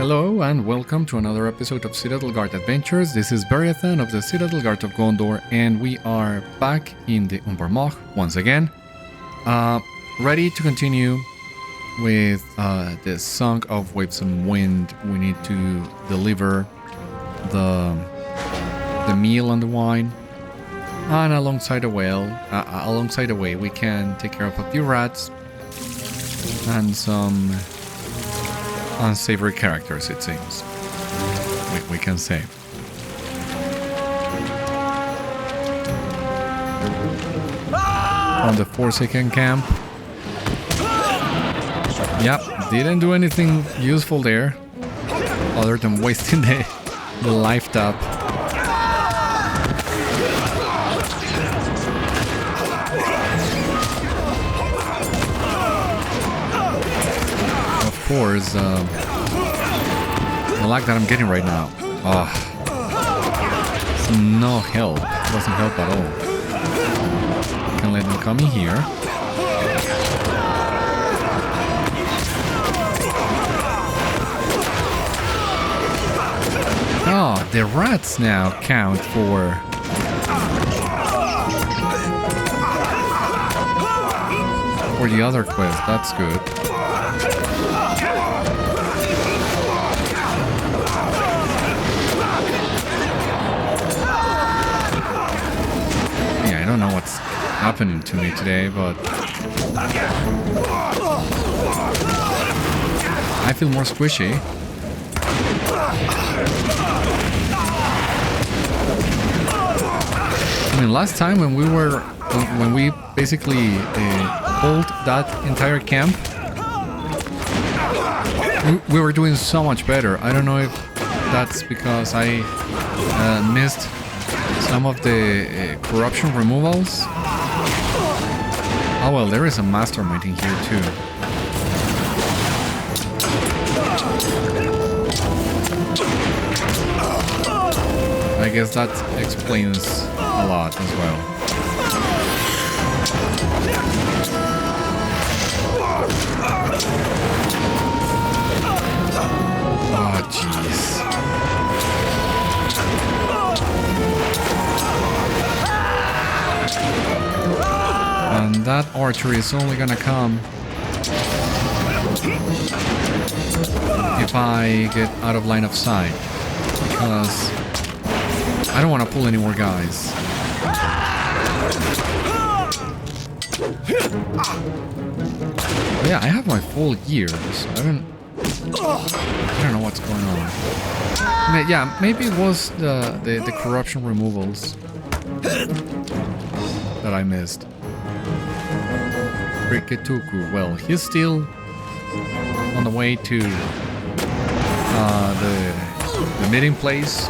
Hello and welcome to another episode of Citadel Guard Adventures. This is Beriathan of the Citadel Guard of Gondor, and we are back in the Umbar once again, ready to continue with the Song of Waves and Wind. We need to deliver the meal and the wine, and alongside the way we can take care of a few rats and some unsavory characters, it seems. We can say. On the Forsaken camp. Yep, didn't do anything useful there, other than wasting the life tap. Of course, the lag that I'm getting right now. No help. Doesn't help at all. Can let them come in here. Oh, the rats now count for the other quest. That's good. Yeah, I don't know what's happening to me today, but I feel more squishy. I mean, last time when we basically pulled that entire camp, we were doing so much better. I don't know if that's because I missed some of the corruption removals. Oh well, there is a mastermind in here too. I guess that explains a lot as well. Oh, jeez. And that archery is only gonna come if I get out of line of sight, because I don't want to pull any more guys. But yeah, I have my full gear, so I don't know what's going on. Yeah, maybe it was the corruption removals that I missed. Khetúku, well, he's still on the way to the meeting place.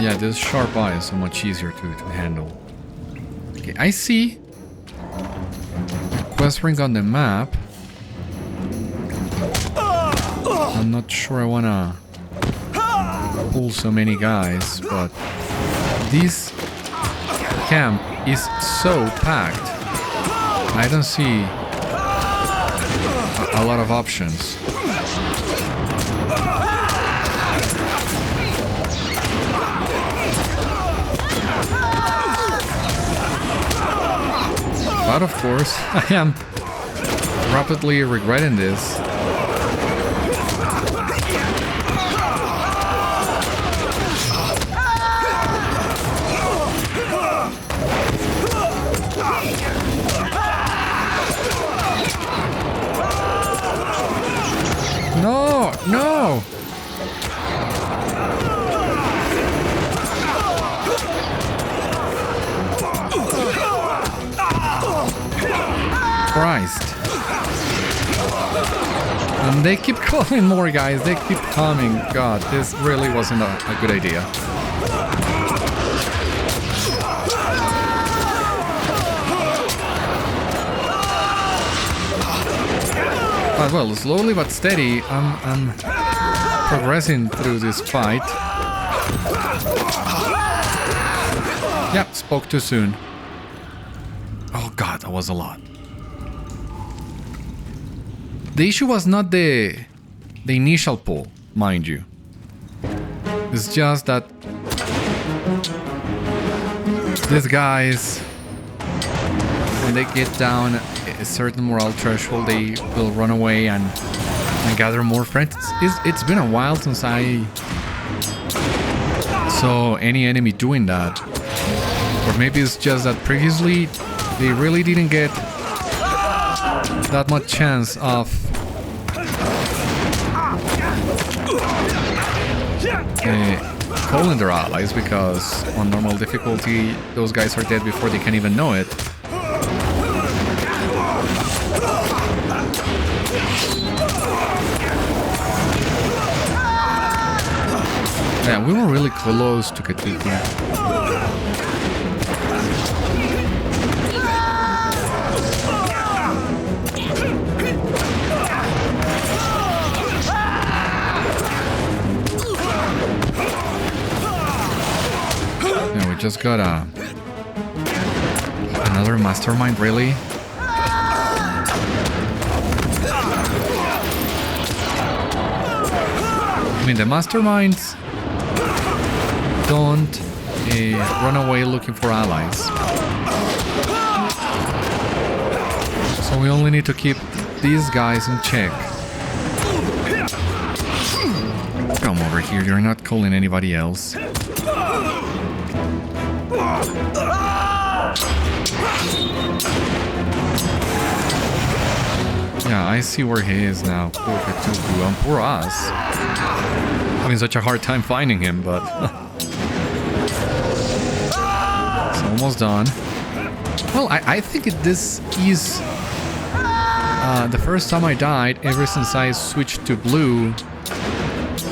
Yeah, this sharp eye is so much easier to handle. Okay, I see a quest ring on the map. I'm not sure I wanna pull so many guys, but this camp is so packed. I don't see a lot of options. But of course, I am rapidly regretting this. No, no! Christ. And they keep calling more guys, they keep coming. God, this really wasn't a good idea. But well, slowly but steady, I'm progressing through this fight. Yep, spoke too soon. Oh god, that was a lot. The issue was not the initial pull, mind you. It's just that these guys, when they get down a certain morale threshold, they will run away and gather more friends. It's been a while since I saw any enemy doing that. Or maybe it's just that previously they really didn't get that much chance of calling their allies, because on normal difficulty those guys are dead before they can even know it. Yeah, we were really close to Khetúku. Yeah, we just got another mastermind, really? I mean, the masterminds don't run away looking for allies. So we only need to keep these guys in check. Come over here, you're not calling anybody else. Yeah, I see where he is now. Poor Khetúku, and poor us. Having such a hard time finding him, but it's almost done. Well, I think this is the first time I died ever since I switched to blue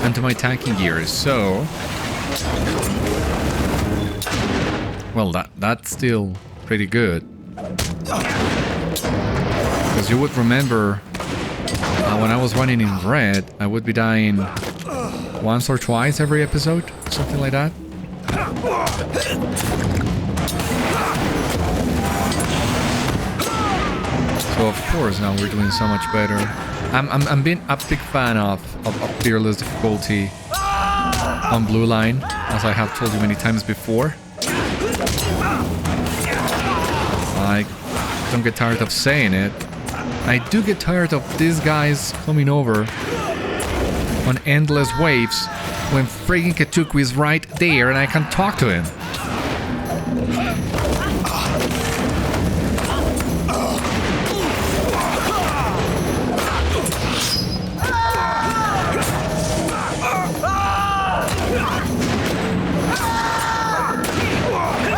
and to my tanking gears. So, well, that's still pretty good. Because you would remember when I was running in red, I would be dying once or twice every episode, something like that. So of course now we're doing so much better. I'm being a big fan of fearless difficulty on blue line, as I have told you many times before. I don't get tired of saying it. I do get tired of these guys coming over on endless waves when friggin' Khetúku is right there and I can talk to him.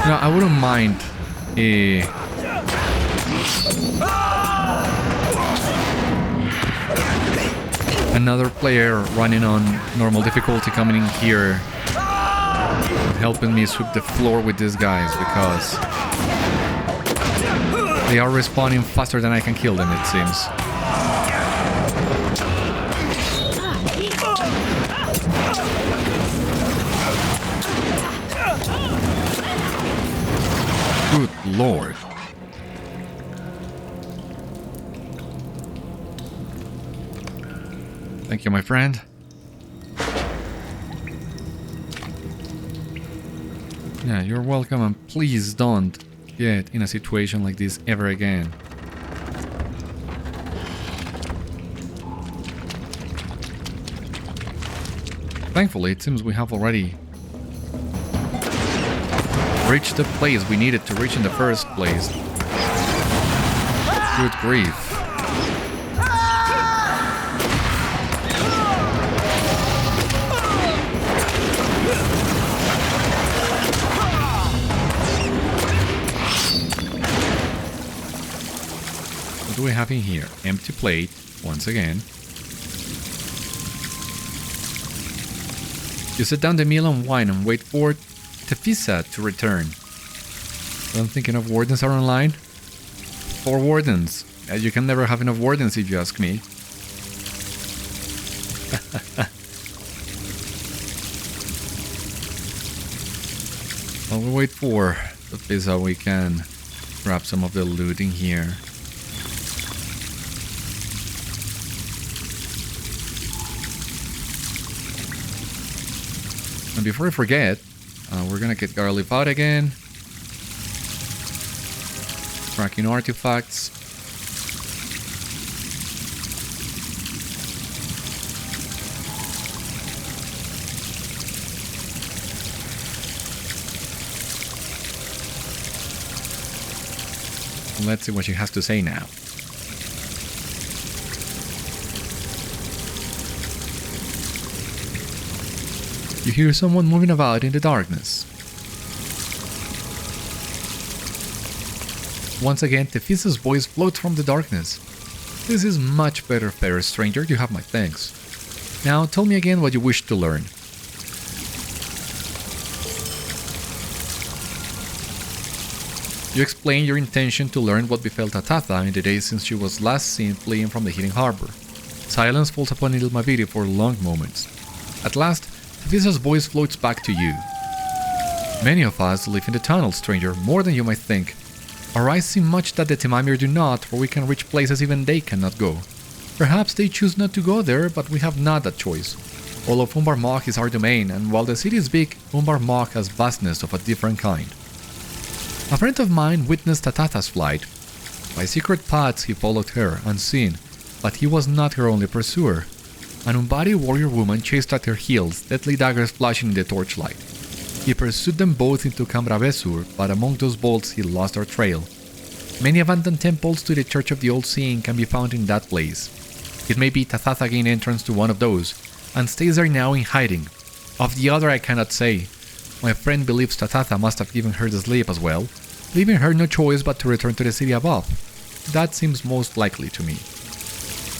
No, I wouldn't mind another player running on normal difficulty coming in here helping me sweep the floor with these guys, because they are respawning faster than I can kill them, it seems. Good lord. Thank you, my friend. Yeah, you're welcome, and please don't get in a situation like this ever again. Thankfully, it seems we have already reached the place we needed to reach in the first place. Good grief. What do we have in here? Empty plate, once again. You set down the meal and wine and wait for Tephísa to return. I'm thinking of wardens are online. 4 wardens. You can never have enough wardens if you ask me. While we wait for Tephísa, we can grab some of the loot in here. And before I forget, we're gonna get Garlic out again. Tracking artifacts. Let's see what she has to say now. You hear someone moving about in the darkness. Once again, Tephísa's voice floats from the darkness. This is much better, fair stranger. You have my thanks. Now tell me again what you wish to learn. You explain your intention to learn what befell Tatháta in the days since she was last seen fleeing from the healing harbor. Silence falls upon Ilmaviri for long moments. At last, Tephísa's voice floats back to you. Many of us live in the tunnel, stranger, more than you might think. Our eyes see much that the Temamir do not, for we can reach places even they cannot go. Perhaps they choose not to go there, but we have not that choice. All of Umbar is our domain, and while the city is big, Umbar has vastness of a different kind. A friend of mine witnessed Tatháta's flight. By secret paths he followed her, unseen, but he was not her only pursuer. An Umbari warrior woman chased at her heels, deadly daggers flashing in the torchlight. He pursued them both into Kamrabezûr, but among those bolts he lost their trail. Many abandoned temples to the Church of the Old Seeing can be found in that place. It may be Tatháta gained entrance to one of those, and stays there now in hiding. Of the other I cannot say. My friend believes Tatháta must have given her the sleep as well, leaving her no choice but to return to the city above. That seems most likely to me.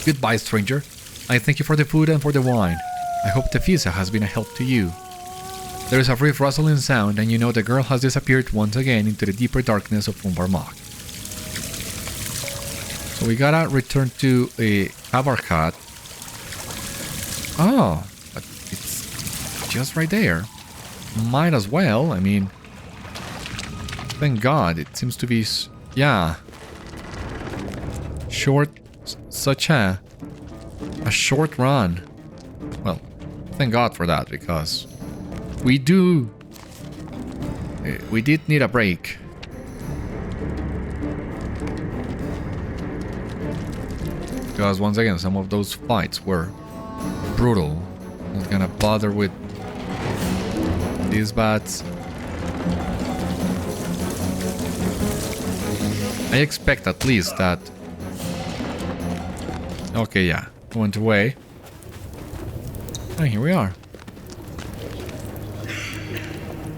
Goodbye, stranger. I thank you for the food and for the wine. I hope Tephísa has been a help to you. There is a brief rustling sound, and you know the girl has disappeared once again into the deeper darkness of Umbar. So we gotta return to a Kabarkat. Oh, but it's just right there. Might as well, I mean... Thank God, it seems to be... Yeah. Short... Such a short run. Well, thank God for that, because... We did need a break. Because once again, some of those fights were brutal. Not gonna bother with these bats. I expect at least that... Okay, yeah. Went away. And here we are.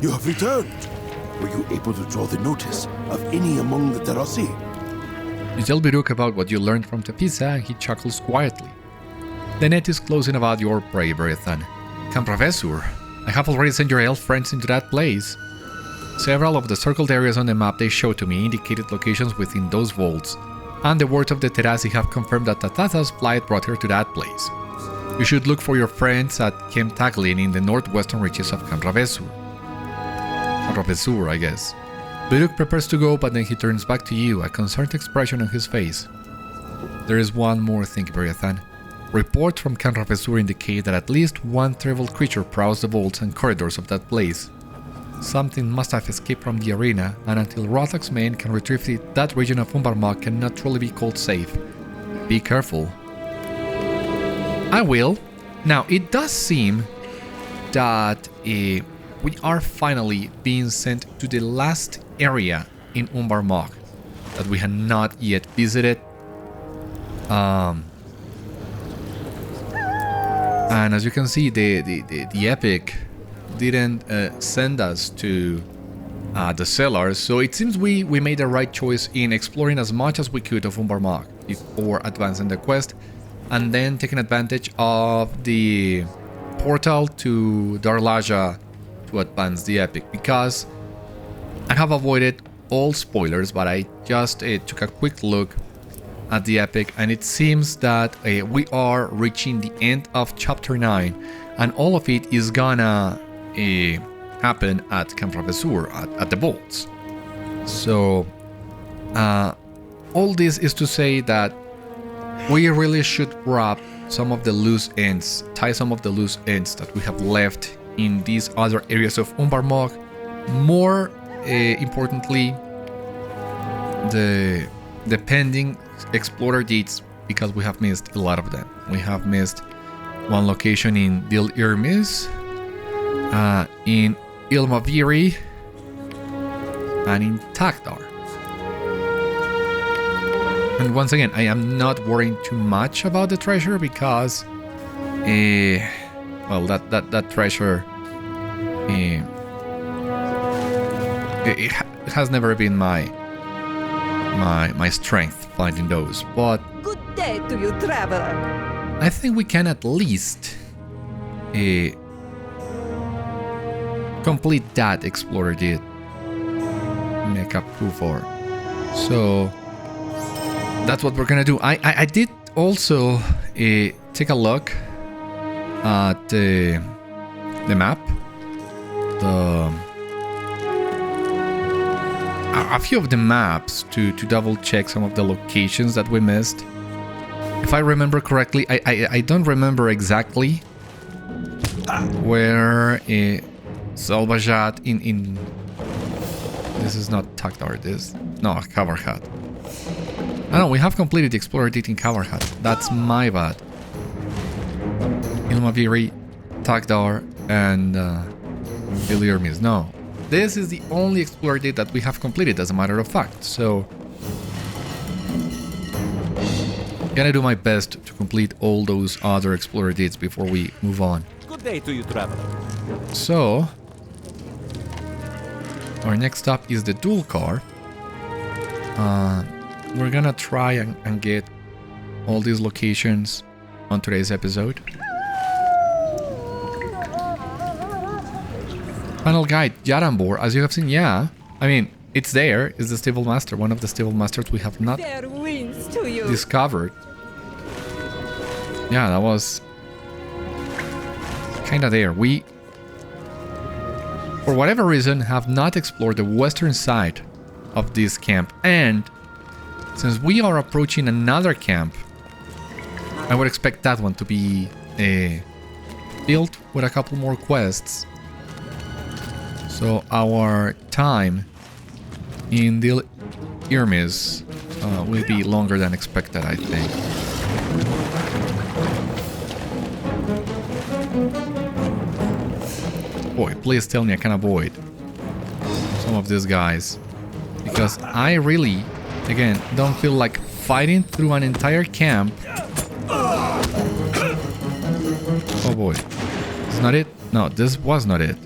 You have returned. Were you able to draw the notice of any among the Terasi? You tell Beruk about what you learned from Tephísa, and he chuckles quietly. The net is closing about your prey, Beriathan. Kamrabezûr. I have already sent your elf friends into that place. Several of the circled areas on the map they showed to me indicated locations within those vaults, and the words of the Terasi have confirmed that Tatháta's flight brought her to that place. You should look for your friends at Khetúku in the northwestern reaches of Kamrabezûr. Kamrabezûr, I guess. Beruk prepares to go, but then he turns back to you, a concerned expression on his face. There is one more thing, Beriathan. Reports from Kamrabezûr indicate that at least one terrible creature prowls the vaults and corridors of that place. Something must have escaped from the arena, and until Rothog's men can retrieve it, that region of Umbar cannot truly be called safe. Be careful. I will. Now, it does seem that we are finally being sent to the last area in Umbar that we had not yet visited. And as you can see, the epic didn't send us to the cellars, so it seems we made the right choice in exploring as much as we could of Umbar before advancing the quest, and then taking advantage of the portal to Dâr Huliz to advance the epic, because I have avoided all spoilers, but I just took a quick look at the epic, and it seems that we are reaching the end of chapter 9, and all of it is gonna happen at Kamrabezûr, at the vaults. So all this is to say that we really should wrap some of the loose ends, tie some of the loose ends that we have left in these other areas of Umbar. More importantly, the pending explorer deeds, because we have missed a lot of them. We have missed one location in Dâr Huliz, in Ilmaviri, and in Takhdar. And once again, I am not worrying too much about the treasure because, well, that treasure, it has never been my strength finding those. But Good day to you, traveler. I think we can at least complete that explorer did. Make a proof for. So that's what we're gonna do. I did also take a look at the map, a few of the maps to double check some of the locations that we missed. If I remember correctly, I don't remember exactly where Salvajat in this is not Takhdar, no, Kavarhat. I know we have completed the explorer deed in Kavarhat. That's my bad. Ilmaviri, Takhdar, and Dâr Huliz. No, this is the only explorer deed that we have completed, as a matter of fact. So, gonna do my best to complete all those other explorer deeds before we move on. Good day to you, traveler. So, our next stop is the dual car. We're gonna try and get all these locations on today's episode. Final guide, Yarambor, as you have seen, yeah. I mean, it's there. It's the stable master, one of the stable masters we have not Fair winds to you. discovered. Yeah, that was kinda there. We, for whatever reason, have not explored the western side of this camp, and since we are approaching another camp, I would expect that one to be filled with a couple more quests. So our time in Dâr Huliz will be longer than expected, I think. Boy, please tell me I can avoid some of these guys, because I really, again, don't feel like fighting through an entire camp. Oh boy. It's not it? No, this was not it.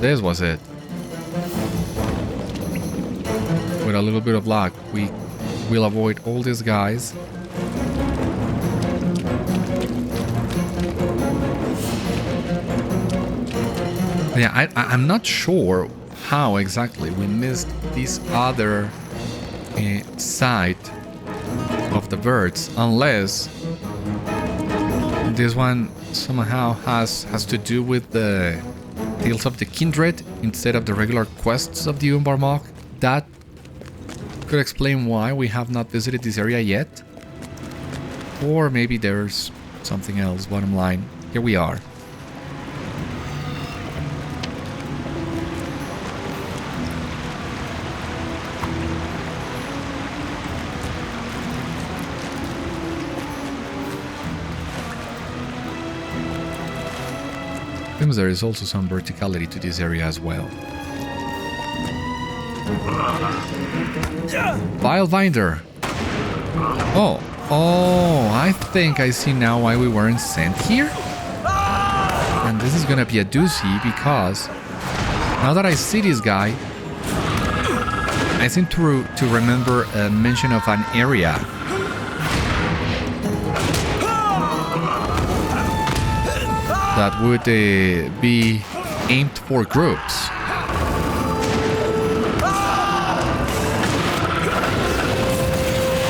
This was it. With a little bit of luck, we will avoid all these guys. Yeah, I'm not sure how exactly we missed this other side of the birds, unless this one somehow has to do with the Tales of the Kindred instead of the regular quests of the Umbar. That could explain why we have not visited this area yet. Or maybe there's something else. Bottom line, here we are. Seems there is also some verticality to this area as well. Vilebinder. Oh, I think I see now why we weren't sent here. And this is gonna be a doozy, because now that I see this guy, I seem to remember a mention of an area. that would be aimed for groups.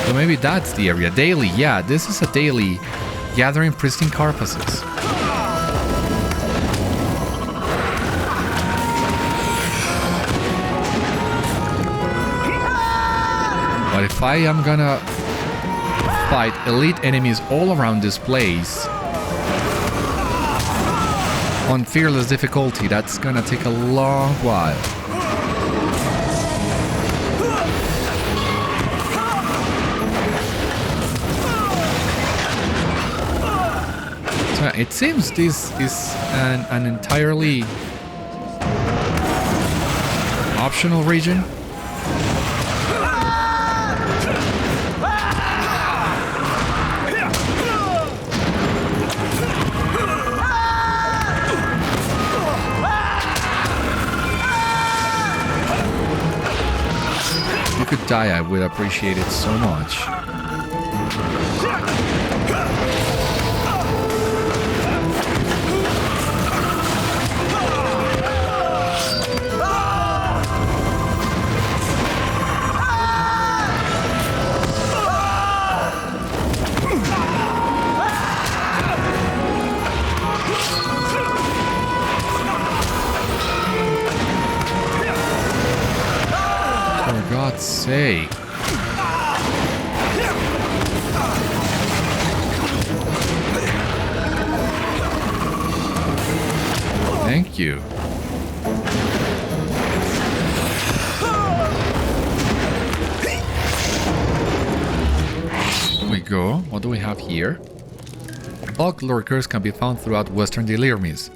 So maybe that's the area. Daily, yeah, this is a daily gathering pristine carcasses. But if I am gonna fight elite enemies all around this place on fearless difficulty, that's gonna take a long while. So it seems this is an entirely optional region. Could die, I would appreciate it so much. For God's sake. Thank you. We go. What do we have here? Bog lurkers can be found throughout western Delirmis.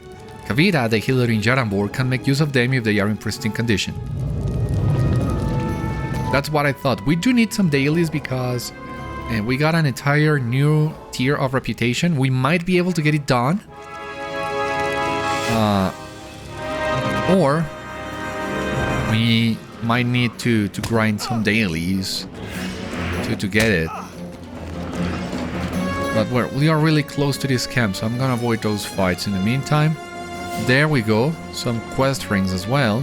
Kavira, the healer in Jarambor, can make use of them if they are in pristine condition. That's what I thought. We do need some dailies because we got an entire new tier of reputation. We might be able to get it done. Or we might need to grind some dailies to get it. But we are really close to this camp, so I'm gonna avoid those fights in the meantime. There we go. Some quest rings as well.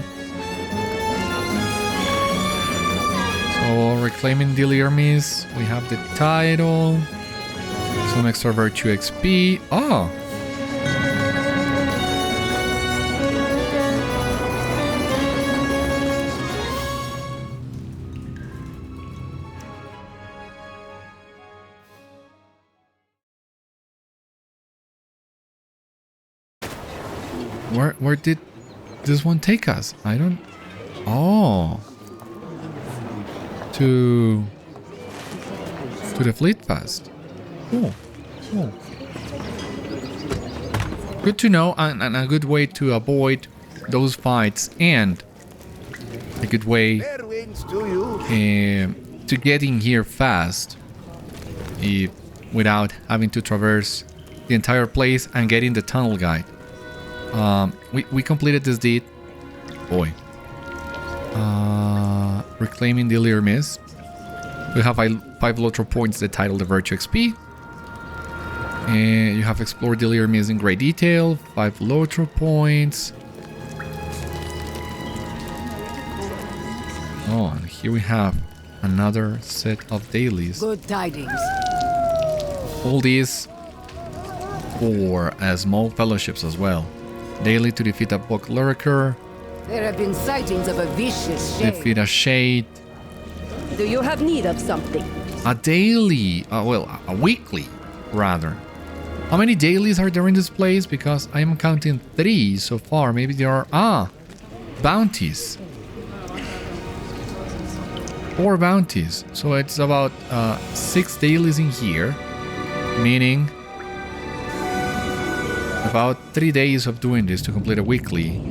So reclaiming Delirmis. We have the title. Some extra virtue XP. Oh! Where did this one take us? I don't... Oh. To the Fleet Fest. Oh. Oh. Good to know, and a good way to avoid those fights, and a good way to get in here fast without having to traverse the entire place and getting the tunnel guide. We completed this deed. Boy. Reclaiming Delirmis. We have 5 LOTRO points that title the Virtue XP. And you have explored Delirmis in great detail. 5 LOTRO points. Oh, and here we have another set of dailies. Good tidings. All these for small fellowships as well. Daily to defeat a Bog lurker. There have been sightings of a vicious shade. Defeat a shade. Do you have need of something? A daily, a weekly, rather. How many dailies are there in this place? Because I am counting 3 so far. Maybe there are, bounties. 4 bounties. So it's about 6 dailies in here. Meaning about 3 days of doing this to complete a weekly.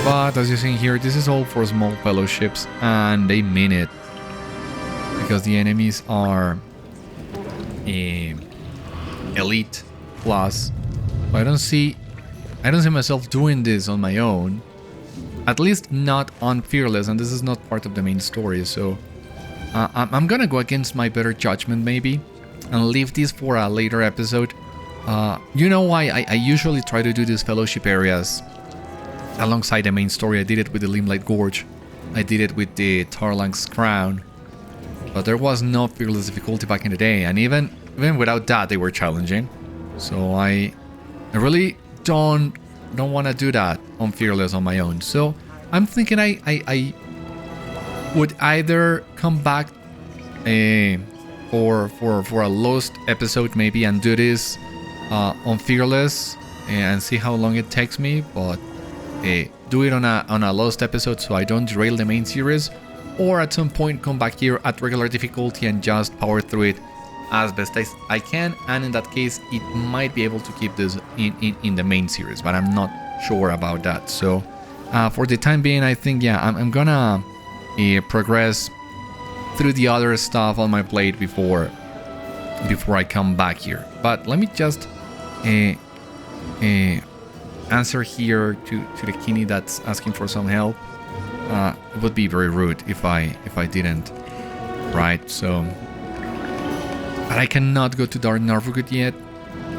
But as you see here, this is all for small fellowships, and they mean it. Because the enemies are elite plus. I don't see myself doing this on my own. At least not on Fearless, and this is not part of the main story, so I'm gonna go against my better judgment maybe and leave this for a later episode. You know why I usually try to do these fellowship areas alongside the main story. I did it with the Limelight Gorge. I did it with the Tarlang's Crown. But there was no fearless difficulty back in the day, and even without that they were challenging. So I really don't want to do that on fearless on my own. So I'm thinking I would either come back for a lost episode maybe and do this on fearless and see how long it takes me, but do it on a lost episode so I don't derail the main series, or at some point come back here at regular difficulty and just power through it as best as I can, and in that case it might be able to keep this in the main series, but I'm not sure about that. So for the time being, I think I'm gonna progress through the other stuff on my plate before I come back here. But let me just answer here to the Kinney that's asking for some help. It would be very rude if I didn't, right? So, but I cannot go to Dâr Huliz yet.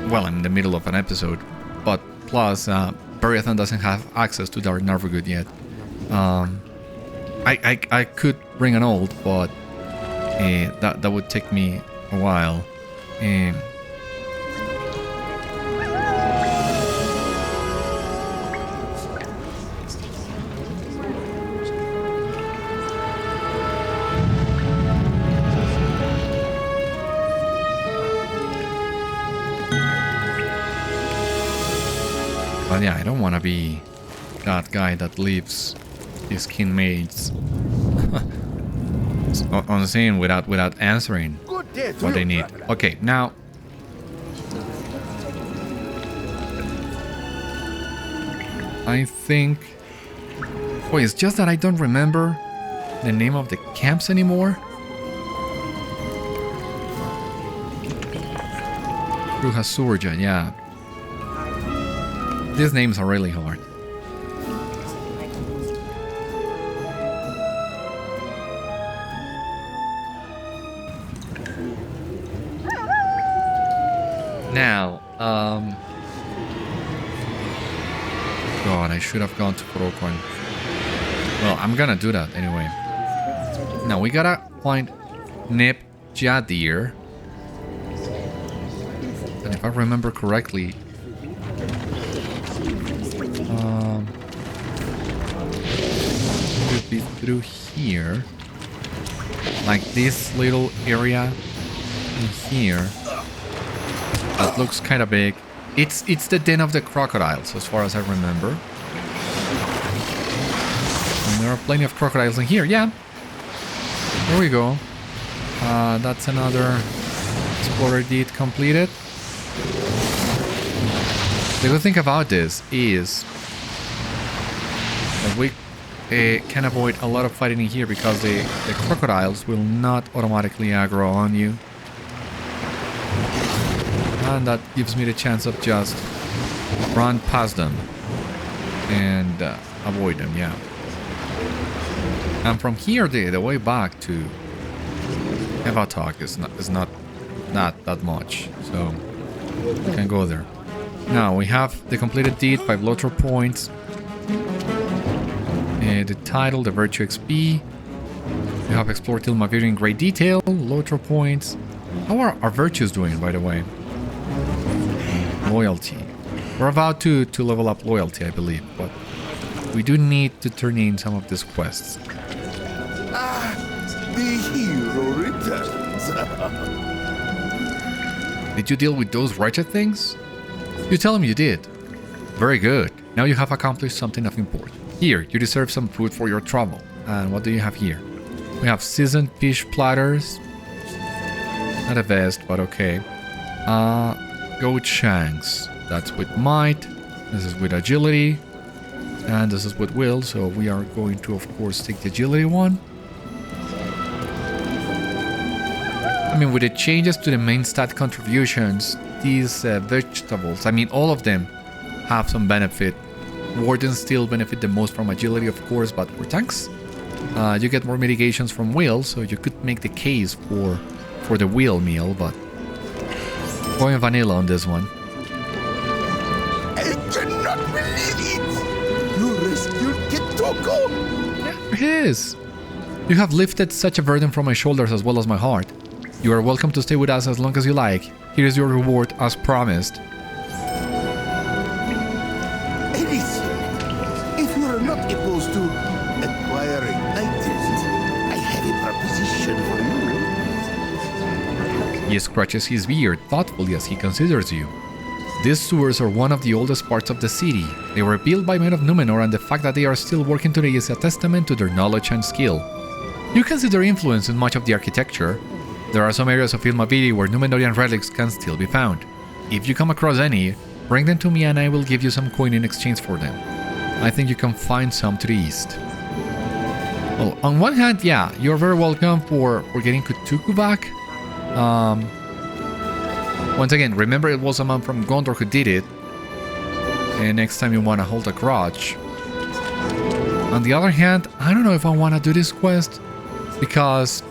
Well, I'm in the middle of an episode, but plus Beriathan doesn't have access to Dâr Huliz yet. I could bring an old, but that would take me a while. But yeah, I don't want to be that guy that leaves his kin mates on the scene without answering what they need. Okay, now I think. Wait, it's just that I don't remember the name of the camps anymore. Ruhasurja, yeah. These names are really hard. Now, God, I should have gone to Porókho. Well, I'm gonna do that anyway. Now, we gotta find Neb-jadir. And if I remember correctly, could be through here, like this little area in here. That looks kind of big. It's the den of the crocodiles, as far as I remember. And there are plenty of crocodiles in here. Yeah. There we go. That's another explorer deed completed. The good thing about this is that we can avoid a lot of fighting in here because the crocodiles will not automatically aggro on you. And that gives me the chance of just run past them and avoid them, yeah. And from here, the way back to Rothog is not that much, so we can go there. Now we have the completed deed, 5 LOTRO points, the title, the virtue XP. We have explored Tilmavir in great detail, LOTRO points. How are our virtues doing, by the way? Loyalty. We're about to level up loyalty, I believe, but we do need to turn in some of these quests. The hero returns. Did you deal with those wretched things? You tell him you did. Very good. Now you have accomplished something of import. Here, you deserve some food for your trouble. And what do you have here? We have seasoned fish platters. Not a vest, but okay. Goat shanks. That's with might. This is with agility. And this is with will. So we are going to, of course, take the agility one. I mean, with the changes to the main stat contributions, these vegetables, I mean, all of them have some benefit. Wardens still benefit the most from agility, of course, but for tanks, you get more mitigations from wheels, so you could make the case for the wheel meal, but going vanilla on this one. I cannot believe it! You rescued Khetúku! There he is! You have lifted such a burden from my shoulders as well as my heart. You are welcome to stay with us as long as you like. Here is your reward as promised. Anything. If you are not opposed to acquiring items, I have a proposition for you. He scratches his beard thoughtfully as he considers you. These sewers are one of the oldest parts of the city. They were built by men of Númenor, and the fact that they are still working today is a testament to their knowledge and skill. You can see their influence in much of the architecture. There are some areas of Ilmaviri where Númenorian relics can still be found. If you come across any, bring them to me and I will give you some coin in exchange for them. I think you can find some to the east. Well, on one hand, yeah, you're very welcome for getting Khetúku back. Once again, remember it was a man from Gondor who did it. And next time you want to hold a grudge. On the other hand, I don't know if I want to do this quest, because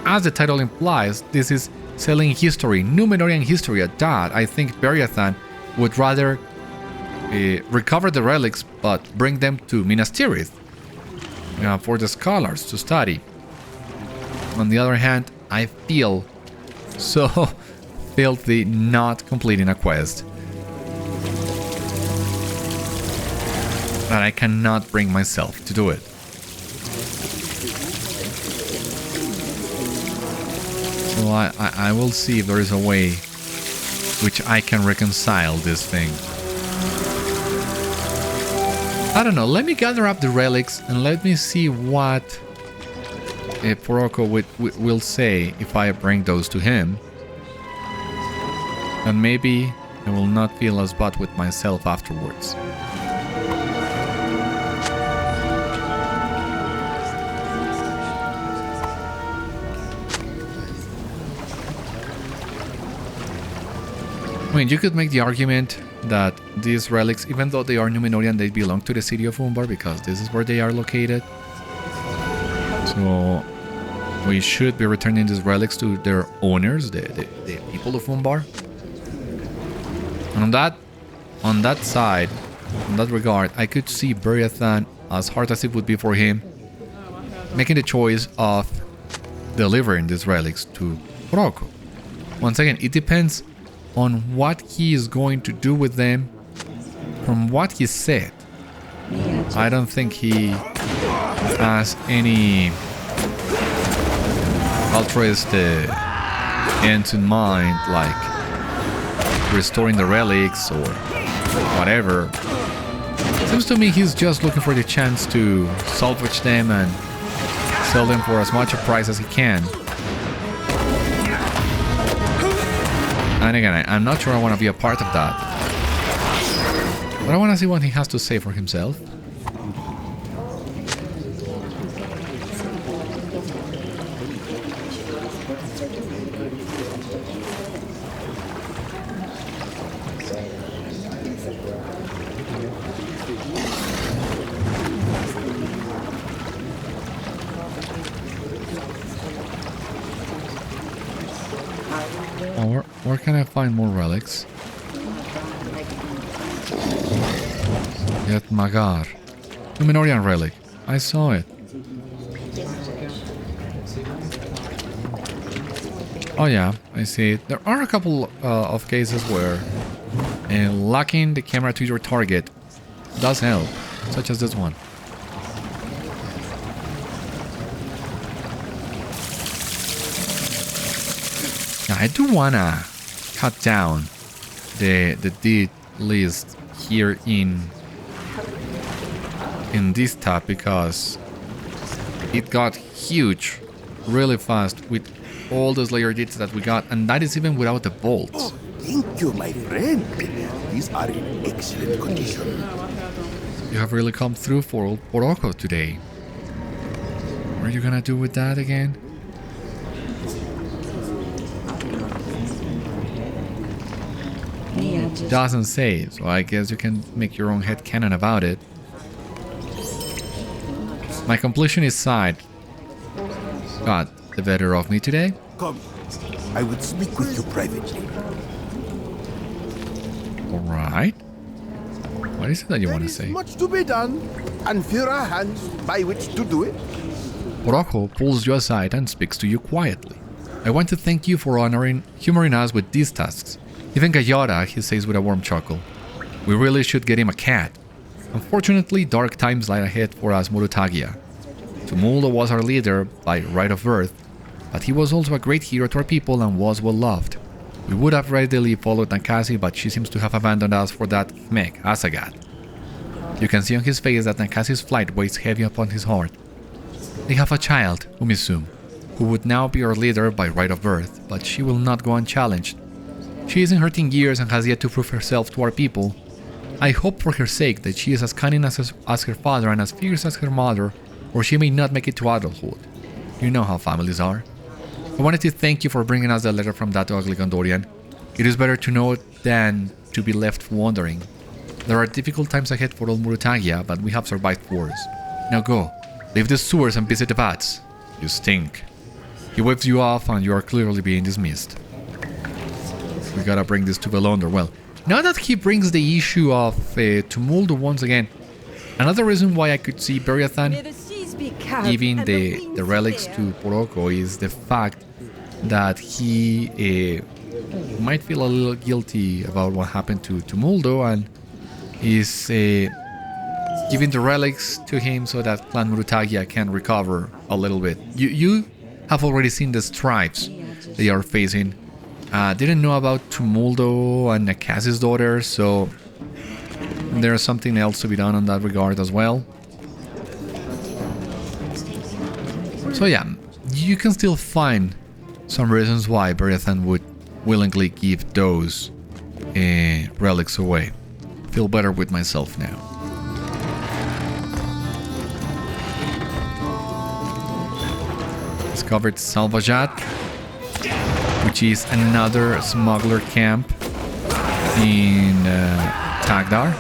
as the title implies, this is selling history, Númenorian history at that. I think Beriathan would rather recover the relics but bring them to Minas Tirith for the scholars to study. On the other hand, I feel so filthy not completing a quest that I cannot bring myself to do it. So I will see if there is a way which I can reconcile this thing. I don't know, let me gather up the relics and let me see what Porókho will say if I bring those to him. And maybe I will not feel as bad with myself afterwards. I mean, you could make the argument that these relics, even though they are Númenorian, they belong to the city of Umbar because this is where they are located. So we should be returning these relics to their owners, the people of Umbar. And on that side, in that regard, I could see Beriathan, as hard as it would be for him, making the choice of delivering these relics to Porókho. Once again, it depends on what he is going to do with them. From what he said, I don't think he has any altruistic ends in mind, like restoring the relics or whatever. Seems to me he's just looking for the chance to salvage them and sell them for as much a price as he can. And again, I'm not sure I want to be a part of that. But I want to see what he has to say for himself. Where can I find more relics? Yet Magar. Númenorian relic. I saw it. Oh yeah, I see it. There are a couple of cases where locking the camera to your target does help, such as this one. Yeah, I do wanna cut down the deed list here in this tab because it got huge really fast with all the Slayer deeds that we got, and that is even without the bolts. Oh, thank you, my friend. These are in excellent condition. You have really come through for Porókho today. What are you gonna do with that again? Doesn't say, so I guess you can make your own headcanon about it. My completionist side got the better of me today. Come. I would speak with you privately. Alright. What is it that you want to There say? is much to be done, and fewer hands by which to do it. Porókho pulls you aside and speaks to you quietly. I want to thank you for humoring us with these tasks. Even Gayara, he says with a warm chuckle. We really should get him a cat. Unfortunately, dark times lie ahead for us Murutagia. Tumuldo was our leader by right of birth, but he was also a great hero to our people and was well loved. We would have readily followed Nankasi, but she seems to have abandoned us for that Mek, Asagat. You can see on his face that Nankasi's flight weighs heavy upon his heart. They have a child, Umisum, who would now be our leader by right of birth, but she will not go unchallenged. She is in her teen years and has yet to prove herself to our people. I hope for her sake that she is as cunning as her father and as fierce as her mother, or she may not make it to adulthood. You know how families are. I wanted to thank you for bringing us that letter from that ugly Gondorian. It is better to know than to be left wondering. There are difficult times ahead for old Murutagia, but we have survived wars. Now go, leave the sewers and visit the bats. You stink. He waves you off and you are clearly being dismissed. We gotta bring this to Velondor. Well, now that he brings the issue of Tumuldo once again, another reason why I could see Beriathan giving the relics to Porókho is the fact that he might feel a little guilty about what happened to Tumuldo and is giving the relics to him so that Clan Murutagia can recover a little bit. You have already seen the stripes they are facing. Didn't know about Tumuldo and Nakasi's daughter, so there's something else to be done on that regard as well. So yeah, you can still find some reasons why Beriathan would willingly give those relics away. Feel better with myself now. Discovered Salvajat, which is another smuggler camp in Tagdar.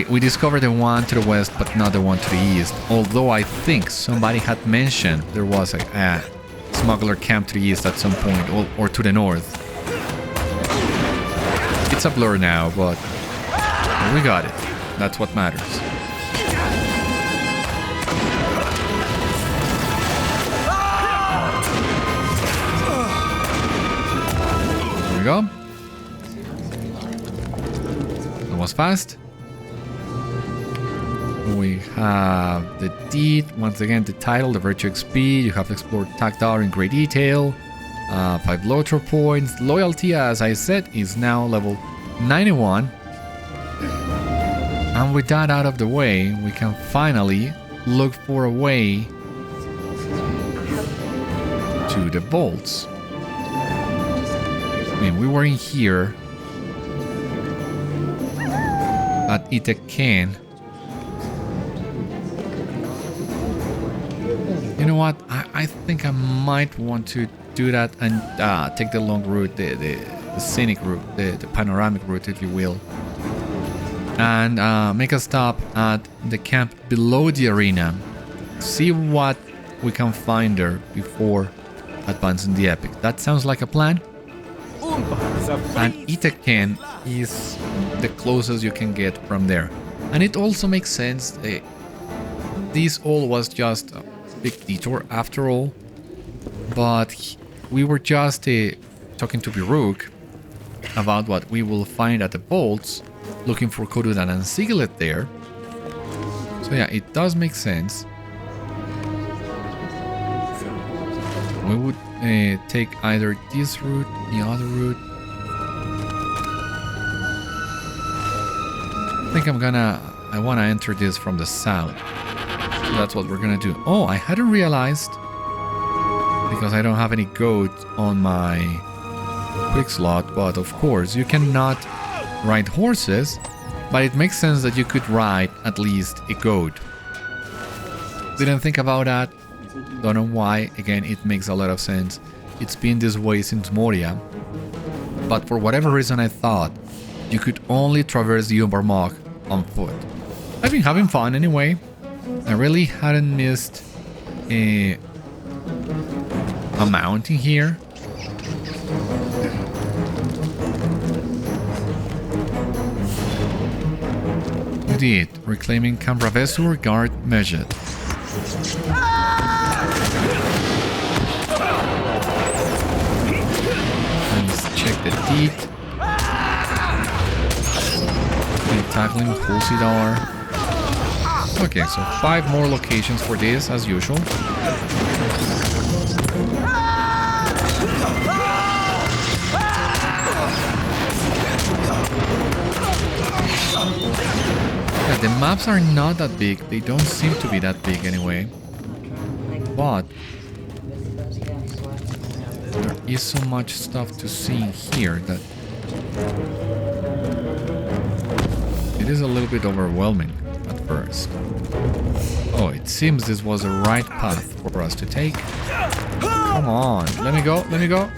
We discovered the one to the west, but not the one to the east. Although I think somebody had mentioned there was a smuggler camp to the east at some point, or to the north. It's a blur now, but we got it. That's what matters. There we go. That was fast. We have the deed, once again the title, the virtue XP. You have explored Tagdar in great detail. 5 LOTRO points. Loyalty, as I said, is now level 91. And with that out of the way, we can finally look for a way to the vaults. I mean, we were in here at Itekh-kên. You know what? I think I might want to do that and take the long route, the scenic route, the panoramic route, if you will. And make a stop at the camp below the arena. See what we can find there before advancing the epic. That sounds like a plan. And Itekh-kên is the closest you can get from there. And it also makes sense. This all was just a big detour after all. But we were just talking to Baruch about what we will find at the vaults, looking for Corudan and Sigileth there. So yeah, it does make sense. We would take either this route, the other route. I think I want to enter this from the south. So that's what we're gonna do. Oh, I hadn't realized, because I don't have any goat on my quick slot, but of course you cannot ride horses, but it makes sense that you could ride at least a goat. Didn't think about that, don't know why. Again, it makes a lot of sense. It's been this way since Moria, but for whatever reason I thought you could only traverse the Umbar on foot. I've been having fun anyway. I really hadn't missed a mountain here. We did. Reclaiming Kamrabezûr guard measured. Let's check the teeth. And tackling full Citadel. Okay, so 5 more locations for this, as usual. Yeah, the maps are not that big. They don't seem to be that big anyway. But there is so much stuff to see here that it is a little bit overwhelming at first. Oh, it seems this was the right path for us to take. Come on, let me go, let me go.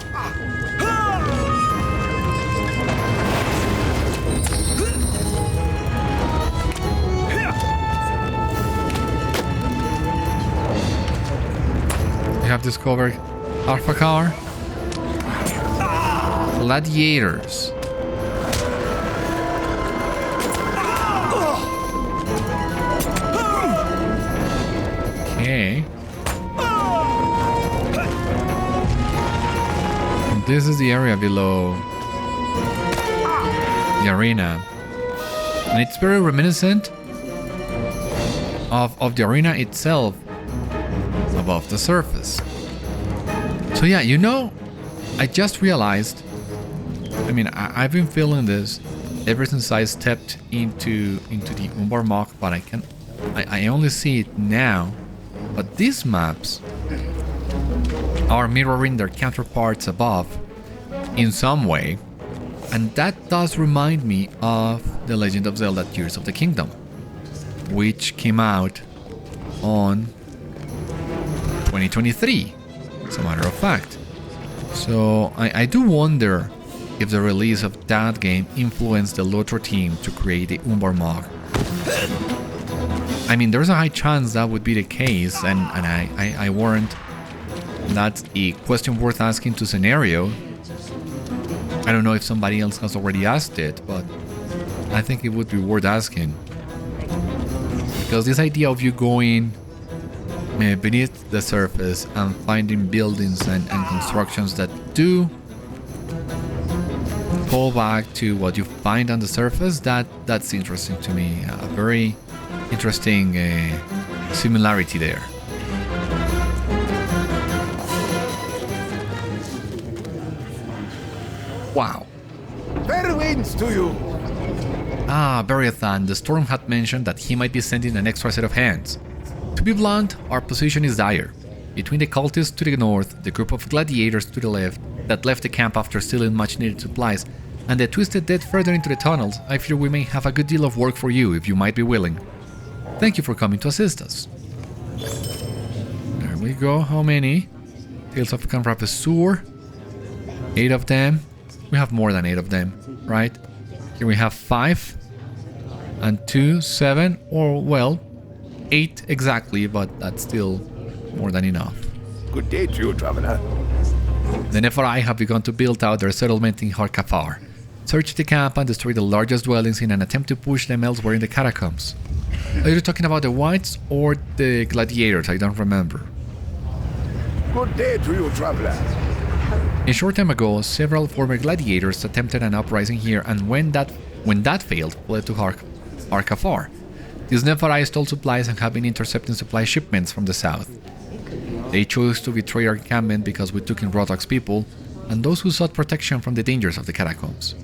We have discovered Arfakar. Gladiators. Okay. And this is the area below the arena. And it's very reminiscent of the arena itself above the surface. So yeah, you know, I just realized, I mean, I've been feeling this ever since I stepped into the Umbar, but I only see it now. But these maps are mirroring their counterparts above in some way, and that does remind me of The Legend of Zelda Tears of the Kingdom, which came out on 2023, as a matter of fact. So I do wonder if the release of that game influenced the LOTRO team to create the Umbar. I mean, there's a high chance that would be the case, and I warrant that's a question worth asking to Scenario. I don't know if somebody else has already asked it, but I think it would be worth asking. Because this idea of you going beneath the surface and finding buildings and constructions that do call back to what you find on the surface, that's interesting to me. A very interesting similarity there. Wow. Fair winds to you. Ah, Beriathan, the storm had mentioned that he might be sending an extra set of hands. To be blunt, our position is dire. Between the cultists to the north, the group of gladiators to the left that left the camp after stealing much needed supplies, and the twisted dead further into the tunnels, I fear we may have a good deal of work for you if you might be willing. Thank you for coming to assist us. There we go. How many? Tales of Kamrabezûr. 8 of them. We have more than 8 of them, right? Here we have 5 and 2, 7, or well, 8 exactly, but that's still more than enough. Good day to you, traveler. The nephew have begun to build out their settlement in Harkafar. Search the camp and destroy the largest dwellings in an attempt to push them elsewhere in the catacombs. Are you talking about the whites or the gladiators? I don't remember. Good day to you, traveler. A short time ago, several former gladiators attempted an uprising here, and when that failed, fled to Harkafar. These Nepharai stole supplies and have been intercepting supply shipments from the south. They chose to betray our encampment because we took in Rothog's people, and those who sought protection from the dangers of the catacombs.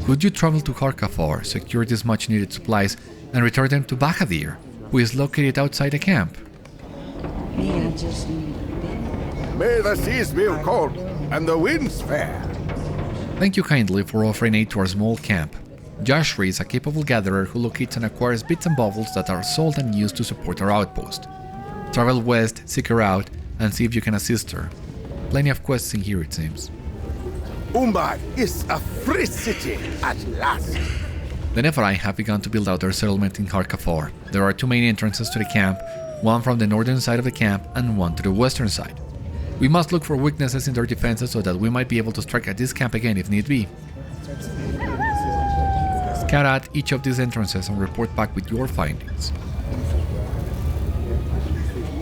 Could you travel to Harkafar, secure these much needed supplies, and return them to Neb-jadir, who is located outside the camp? May the seas be cold and the winds fair. Thank you kindly for offering aid to our small camp. Joshri is a capable gatherer who locates and acquires bits and baubles that are sold and used to support our outpost. Travel west, seek her out, and see if you can assist her. Plenty of quests in here, it seems. Umbar is a free city at last. The nephew have begun to build out their settlement in Kharkafar. There are 2 main entrances to the camp, one from the northern side of the camp and one to the western side. We must look for weaknesses in their defenses so that we might be able to strike at this camp again if need be. Scout out each of these entrances and report back with your findings.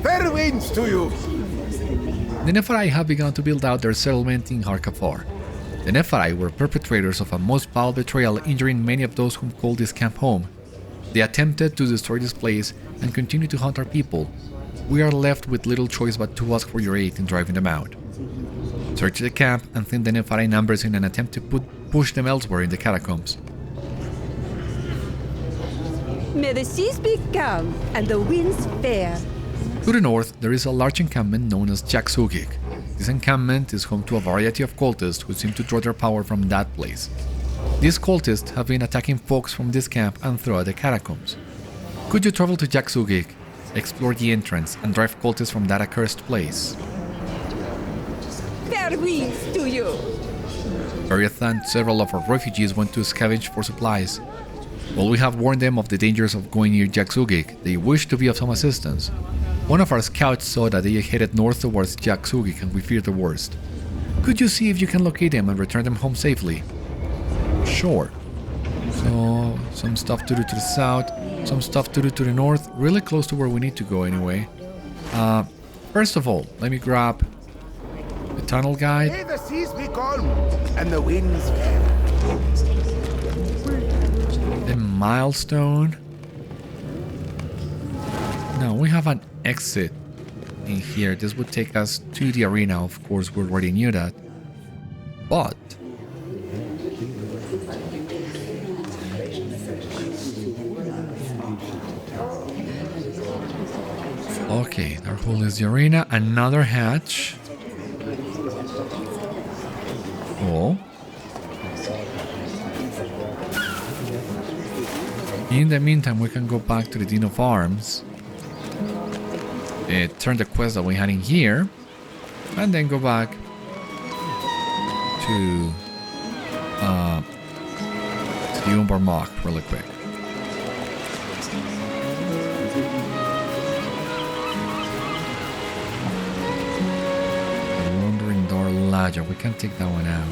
Fair winds to you! The nephew have begun to build out their settlement in Kharkafar. The nephew were perpetrators of a most foul betrayal, injuring many of those who called this camp home. They attempted to destroy this place and continue to hunt our people. We are left with little choice but to ask for your aid in driving them out. Search the camp and thin the nephew numbers in an attempt to push them elsewhere in the catacombs. May the seas be calm and the winds fair. To the north, there is a large encampment known as Jaksugik. This encampment is home to a variety of cultists who seem to draw their power from that place. These cultists have been attacking folks from this camp and throughout the catacombs. Could you travel to Jaksugik, explore the entrance, and drive cultists from that accursed place? Fair winds to you. Beriathan and several of our refugees went to scavenge for supplies. While we have warned them of the dangers of going near Jaksugik, they wish to be of some assistance. One of our scouts saw that they headed north towards Jaksugik and we fear the worst. Could you see if you can locate them and return them home safely? Sure. So, some stuff to do to the south, some stuff to do to the north, really close to where we need to go anyway. First of all, let me grab the tunnel guide. May the seas be calm and the winds fair. The milestone. No, we have an exit in here. This would take us to the arena. Of course, we already knew that. But okay, Dâr Huliz the arena. Another hatch. Cool. In the meantime, we can go back to the Den of Arms, turn the quest that we had in here, and then go back to the Umbar really quick. The Wandering Dâr Ladja, we can take that one out.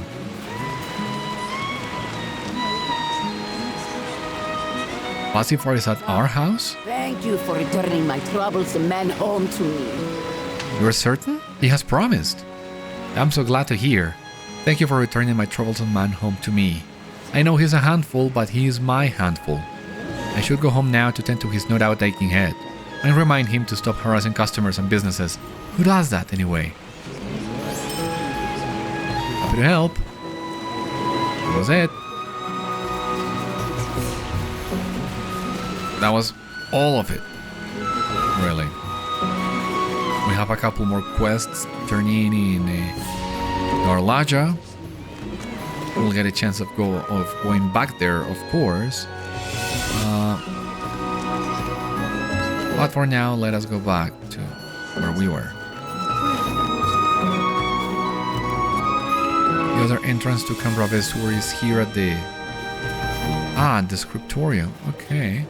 Pasifar is at our house? Thank you for returning my troublesome man home to me. You're certain? He has promised. I'm so glad to hear. Thank you for returning my troublesome man home to me. I know he's a handful, but he is my handful. I should go home now to tend to his no doubt aching head, and remind him to stop harassing customers and businesses. Who does that anyway? Happy to help. That was it. That was all of it, really. We have a couple more quests turning in Dâr Ladja. We'll get a chance of going back there, of course. But for now, let us go back to where we were. The other entrance to Kamrabezûr is here at the scriptorium. Okay.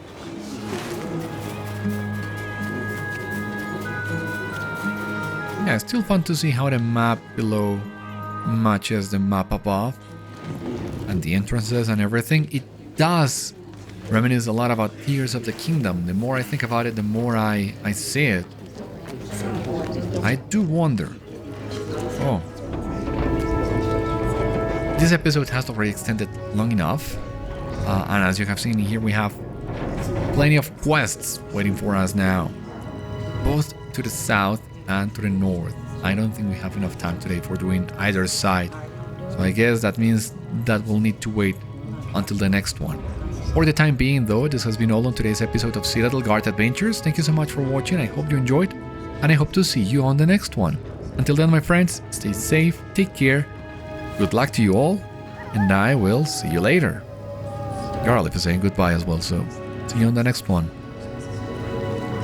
Yeah, still fun to see how the map below matches the map above. And the entrances and everything. It does reminisce a lot about Tears of the Kingdom. The more I think about it, the more I see it. I do wonder. Oh. This episode has already extended long enough. And as you have seen here, we have plenty of quests waiting for us now. Both to the south and to the north. I don't think we have enough time today for doing either side. So I guess that means that we'll need to wait until the next one. For the time being though, this has been all on today's episode of Citadel Guard Adventures. Thank you so much for watching. I hope you enjoyed, and I hope to see you on the next one. Until then, my friends, stay safe, take care, good luck to you all, and I will see you later. Garlic is saying goodbye as well, so see you on the next one.